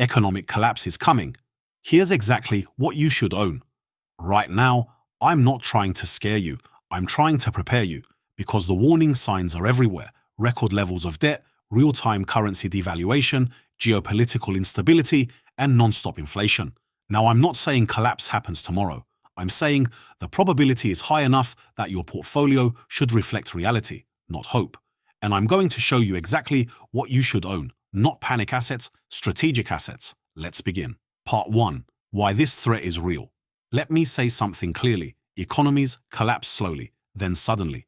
economic collapse is coming. Here's exactly what you should own. Right now, I'm not trying to scare you. I'm trying to prepare you, because the warning signs are everywhere. Record levels of debt, real-time currency devaluation, geopolitical instability, and non-stop inflation. Now, I'm not saying collapse happens tomorrow. I'm saying the probability is high enough that your portfolio should reflect reality, not hope. And I'm going to show you exactly what you should own. Not panic assets, strategic assets. Let's begin. Part 1. Why this threat is real. Let me say something clearly. Economies collapse slowly, then suddenly.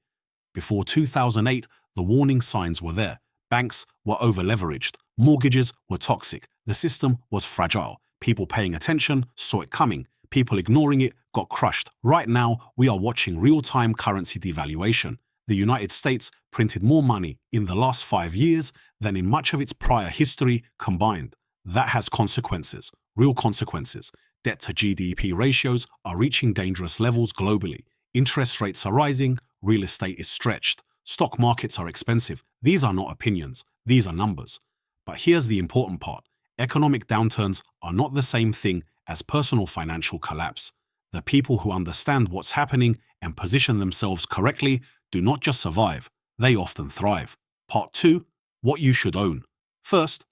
Before 2008, the warning signs were there. Banks were over-leveraged. Mortgages were toxic. The system was fragile. People paying attention saw it coming. People ignoring it got crushed. Right now, we are watching real-time currency devaluation. The United States printed more money in the last 5 years than in much of its prior history combined. That has consequences, real consequences. Debt to GDP ratios are reaching dangerous levels globally. Interest rates are rising, real estate is stretched, stock markets are expensive. These are not opinions, these are numbers. But here's the important part. Economic downturns are not the same thing as personal financial collapse. The people who understand what's happening and position themselves correctly do not just survive, they often thrive. Part 2. What you should own. First,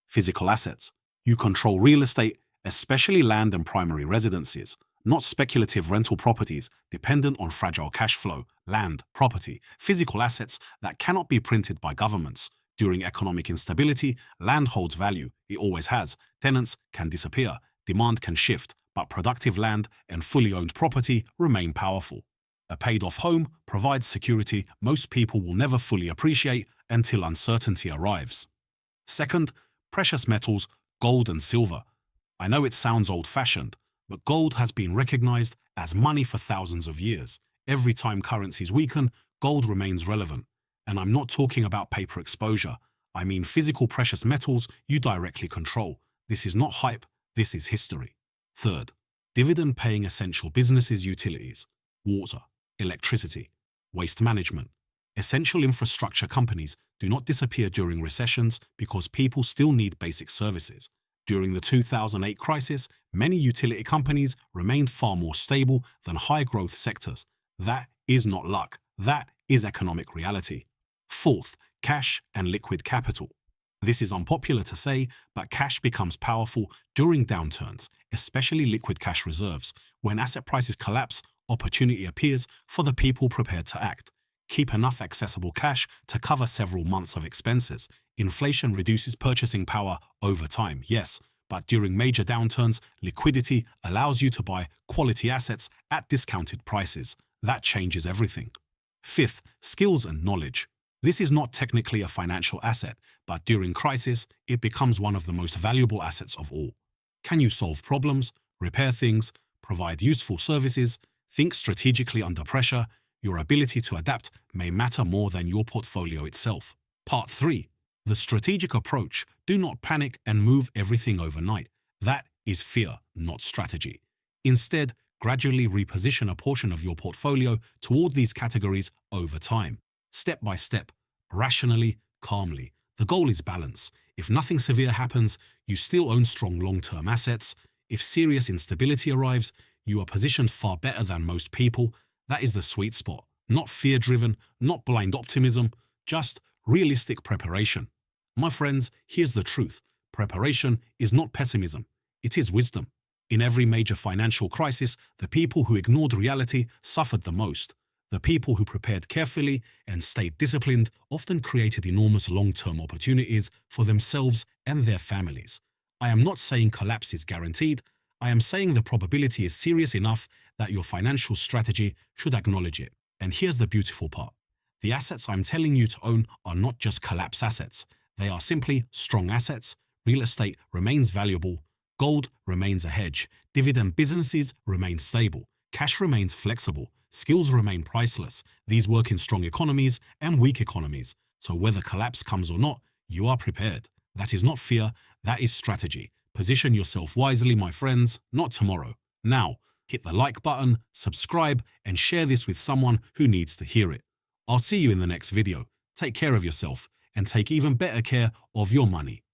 physical assets. You control real estate, especially land and primary residences, not speculative rental properties dependent on fragile cash flow. Land, property, physical assets that cannot be printed by governments. During economic instability, land holds value. It always has. Tenants can disappear, demand can shift, but productive land and fully owned property remain powerful. A paid-off home provides security most people will never fully appreciate until uncertainty arrives. Second, precious metals, gold and silver. I know it sounds old-fashioned, but gold has been recognized as money for thousands of years. Every time currencies weaken, gold remains relevant. And I'm not talking about paper exposure. I mean physical precious metals you directly control. This is not hype, this is history. Third, dividend-paying essential businesses utilities. Water, electricity, waste management. Essential infrastructure companies do not disappear during recessions because people still need basic services. During the 2008 crisis, many utility companies remained far more stable than high-growth sectors. That is not luck. That is economic reality. Fourth, cash and liquid capital. This is unpopular to say, but cash becomes powerful during downturns, especially liquid cash reserves. When asset prices collapse, opportunity appears for the people prepared to act. Keep enough accessible cash to cover several months of expenses. Inflation reduces purchasing power over time, yes, but during major downturns, liquidity allows you to buy quality assets at discounted prices. That changes everything. Fifth, skills and knowledge. This is not technically a financial asset, but during crisis, it becomes one of the most valuable assets of all. Can you solve problems, repair things, provide useful services, think strategically under pressure? Your ability to adapt may matter more than your portfolio itself. Part 3. The strategic approach. Do not panic and move everything overnight. That is fear, not strategy. Instead, gradually reposition a portion of your portfolio toward these categories over time. Step by step, rationally, calmly. The goal is balance. If nothing severe happens, you still own strong long-term assets. If serious instability arrives, you are positioned far better than most people. That is the sweet spot. Not fear-driven, not blind optimism, just realistic preparation. My friends, here's the truth. Preparation is not pessimism. It is wisdom. In every major financial crisis, the people who ignored reality suffered the most. The people who prepared carefully and stayed disciplined often created enormous long-term opportunities for themselves and their families. I am not saying collapse is guaranteed. I am saying the probability is serious enough that your financial strategy should acknowledge it. And here's the beautiful part. The assets I'm telling you to own are not just collapse assets. They are simply strong assets. Real estate remains valuable. Gold remains a hedge. Dividend businesses remain stable. Cash remains flexible. Skills remain priceless. These work in strong economies and weak economies. So whether collapse comes or not, you are prepared. That is not fear, that is strategy. Position yourself wisely, my friends, not tomorrow. Now, hit the like button, subscribe, and share this with someone who needs to hear it. I'll see you in the next video. Take care of yourself, and take even better care of your money.